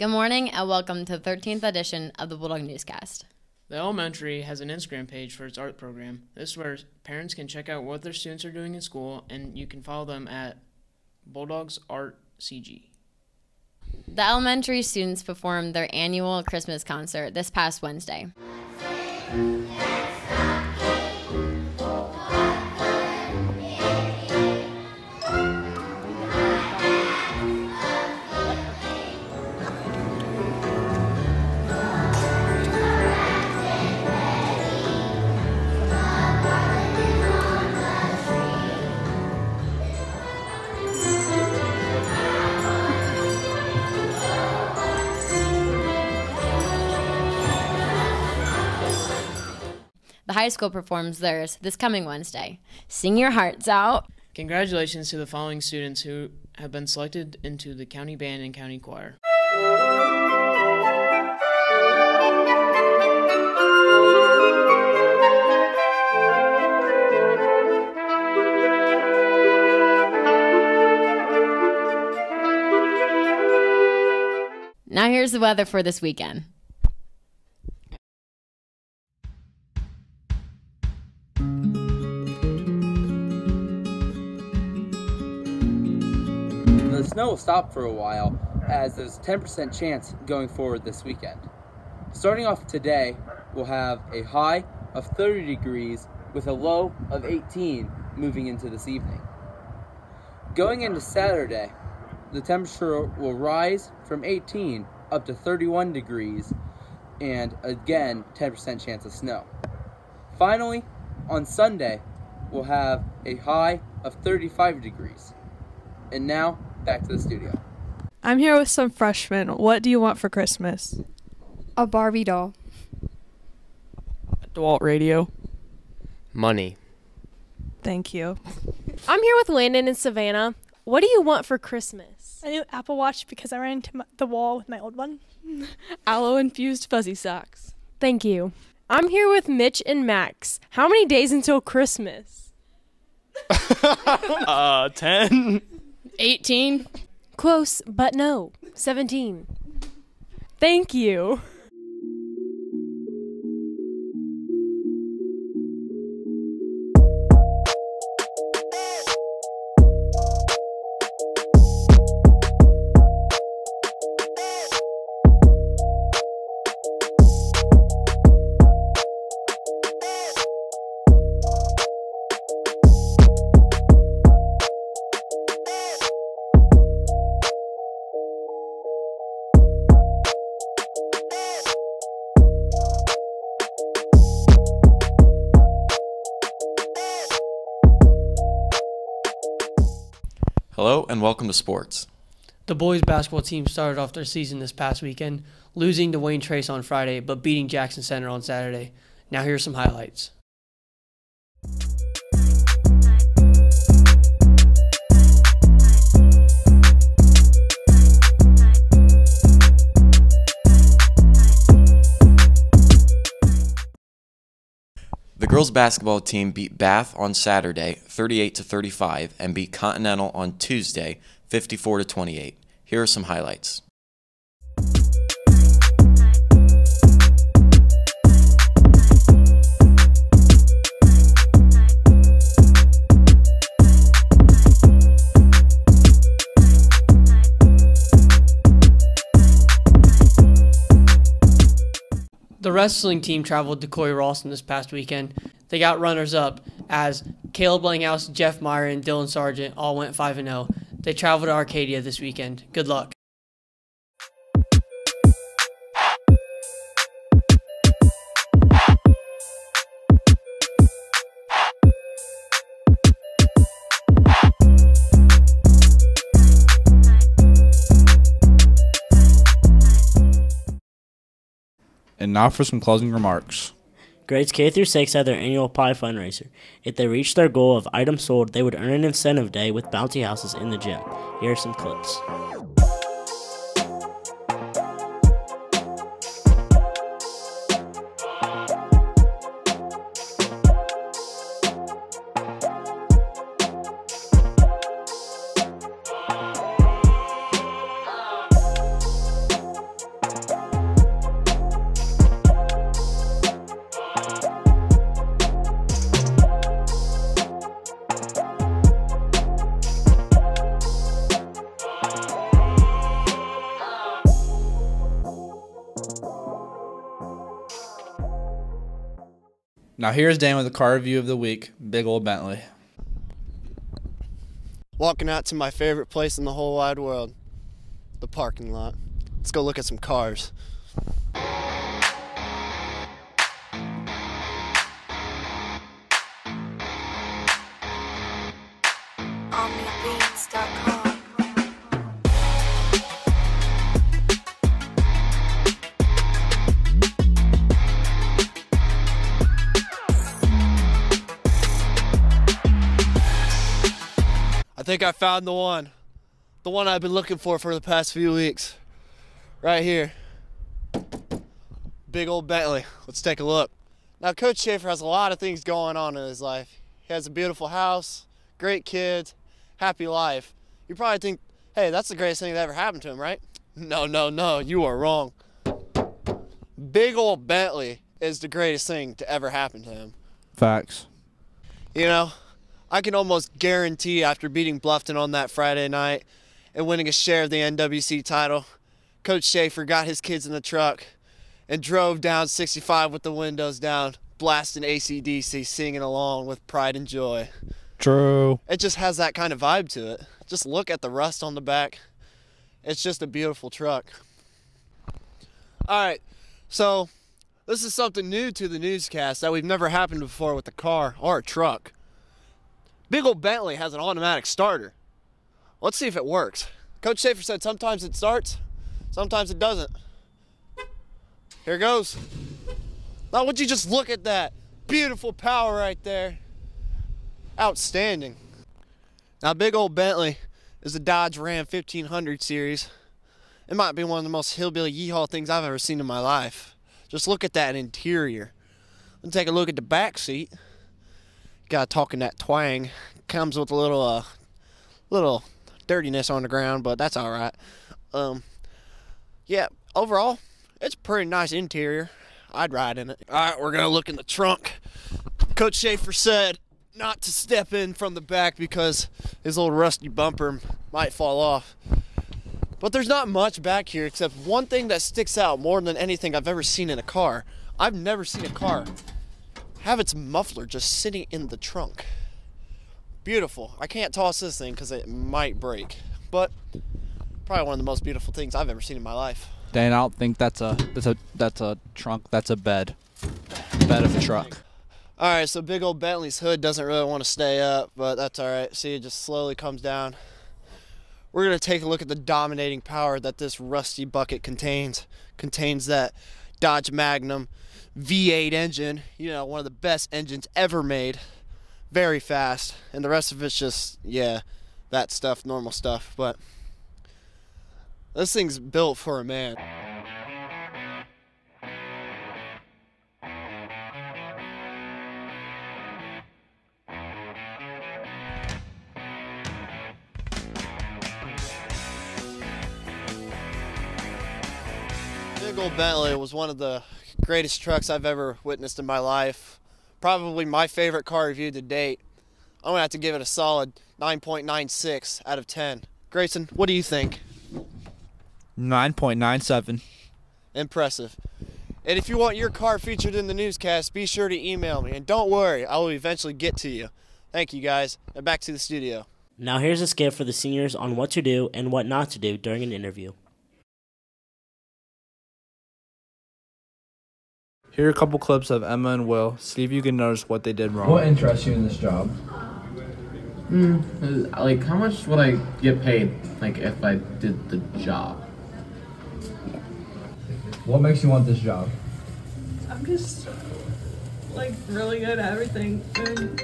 Good morning and welcome to the 13th edition of the Bulldog Newscast. The elementary has an Instagram page for its art program. This is where parents can check out what their students are doing in school, and you can follow them at Bulldogs Art CG. The elementary students performed their annual Christmas concert this past Wednesday. The high school performs theirs this coming Wednesday. Sing your hearts out. Congratulations to the following students who have been selected into the county band and county choir. Now here's the weather for this weekend. The snow will stop for a while as there's a 10% chance going forward this weekend. Starting off today, we'll have a high of 30 degrees with a low of 18 moving into this evening. Going into Saturday, the temperature will rise from 18 up to 31 degrees and again 10% chance of snow. Finally, on Sunday, we'll have a high of 35 degrees. And now, back to the studio. I'm here with some freshmen. What do you want for Christmas? A Barbie doll. A DeWalt radio. Money. Thank you. I'm here with Landon and Savannah. What do you want for Christmas? A new Apple Watch because I ran into the wall with my old one. Aloe-infused fuzzy socks. Thank you. I'm here with Mitch and Max. How many days until Christmas? 10. 18. Close, but no. 17. Thank you. Hello and welcome to sports. The boys basketball team started off their season this past weekend, losing to Wayne Trace on Friday, but beating Jackson Center on Saturday. Now here's some highlights. The girls basketball team beat Bath on Saturday 38-35 and beat Continental on Tuesday 54-28. Here are some highlights. The wrestling team traveled to Coy Rawson this past weekend. They got runners-up as Caleb Langhouse, Jeff Meyer, and Dylan Sargent all went 5-0. They traveled to Arcadia this weekend. Good luck. And now for some closing remarks. Grades K through 6 had their annual pie fundraiser. If they reached their goal of items sold, they would earn an incentive day with bouncy houses in the gym. Here are some clips. Now here's Dan with the car review of the week, big old Bentley. Walking out to my favorite place in the whole wide world, the parking lot. Let's go look at some cars. OmniBeats.com. I think I found the one I've been looking for the past few weeks. Right here. Big old Bentley. Let's take a look. Now, Coach Schaefer has a lot of things going on in his life. He has a beautiful house, great kids, happy life. You probably think, hey, that's the greatest thing that ever happened to him, right? No, you are wrong. Big old Bentley is the greatest thing to ever happen to him. Facts. You know, I can almost guarantee after beating Bluffton on that Friday night and winning a share of the NWC title, Coach Schaefer got his kids in the truck and drove down 65 with the windows down, blasting AC/DC, singing along with pride and joy. True. It just has that kind of vibe to it. Just look at the rust on the back. It's just a beautiful truck. All right, so this is something new to the newscast that we've never happened before with a car or a truck. Big old Bentley has an automatic starter. Let's see if it works. Coach Schaefer said sometimes it starts, sometimes it doesn't. Here goes. Now, would you just look at that? Beautiful power right there. Outstanding. Now, big old Bentley is the Dodge Ram 1500 series. It might be one of the most hillbilly yeehaw things I've ever seen in my life. Just look at that interior. Then take a look at the back seat. Got talking that twang. Comes with a little dirtiness on the ground, but that's all right. Yeah, overall, it's a pretty nice interior. I'd ride in it. All right, we're gonna look in the trunk. Coach Schaefer said not to step in from the back because his little rusty bumper might fall off. But there's not much back here except one thing that sticks out more than anything I've ever seen in a car. I've never seen a car have its muffler just sitting in the trunk. Beautiful. I can't toss this thing because it might break, but probably one of the most beautiful things I've ever seen in my life. Dan, I don't think that's a trunk. That's a bed. Bed of a truck. All right, so big old Bentley's hood doesn't really want to stay up, but that's all right. See, it just slowly comes down. We're gonna take a look at the dominating power that this rusty bucket contains. Contains that Dodge Magnum V8 engine, you know, one of the best engines ever made. Very fast, and the rest of it's just, yeah, that stuff, normal stuff, but this thing's built for a man. Big old Bentley was one of the greatest trucks I've ever witnessed in my life. Probably my favorite car review to date. I'm gonna have to give it a solid 9.96 out of 10. Grayson, what do you think? 9.97. Impressive. And if you want your car featured in the newscast, be sure to email me. And don't worry, I will eventually get to you. Thank you, guys. And back to the studio. Now here's a skit for the seniors on what to do and what not to do during an interview. Here are a couple clips of Emma and Will. See if you can notice what they did wrong. What interests you in this job? Like, how much would I get paid, like, if I did the job? What makes you want this job? I'm just, like, really good at everything. And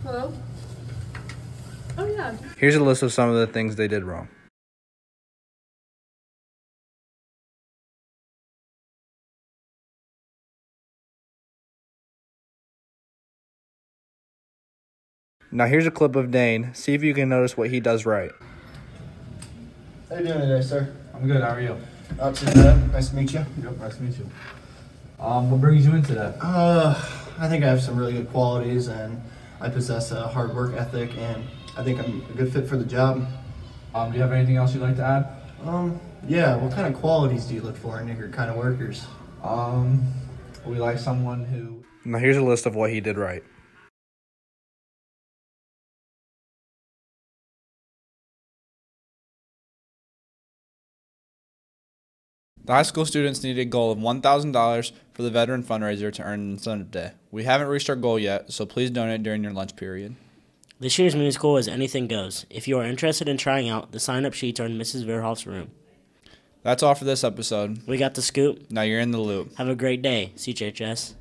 hello? Oh, yeah. Here's a list of some of the things they did wrong. Now here's a clip of Dane. See if you can notice what he does right. How you doing today, sir? I'm good, how are you? Not too bad. Nice to meet you. Yep, nice to meet you. What brings you in today? I think I have some really good qualities, and I possess a hard work ethic, and I think I'm a good fit for the job. Do you have anything else you'd like to add? Yeah, what kind of qualities do you look for in your kind of workers? We like someone who... Now here's a list of what he did right. The high school students needed a goal of $1,000 for the veteran fundraiser to earn Incentive Day. We haven't reached our goal yet, so please donate during your lunch period. This year's musical is Anything Goes. If you are interested in trying out, the sign-up sheets are in Mrs. Verhoff's room. That's all for this episode. We got the scoop. Now you're in the loop. Have a great day, CHHS.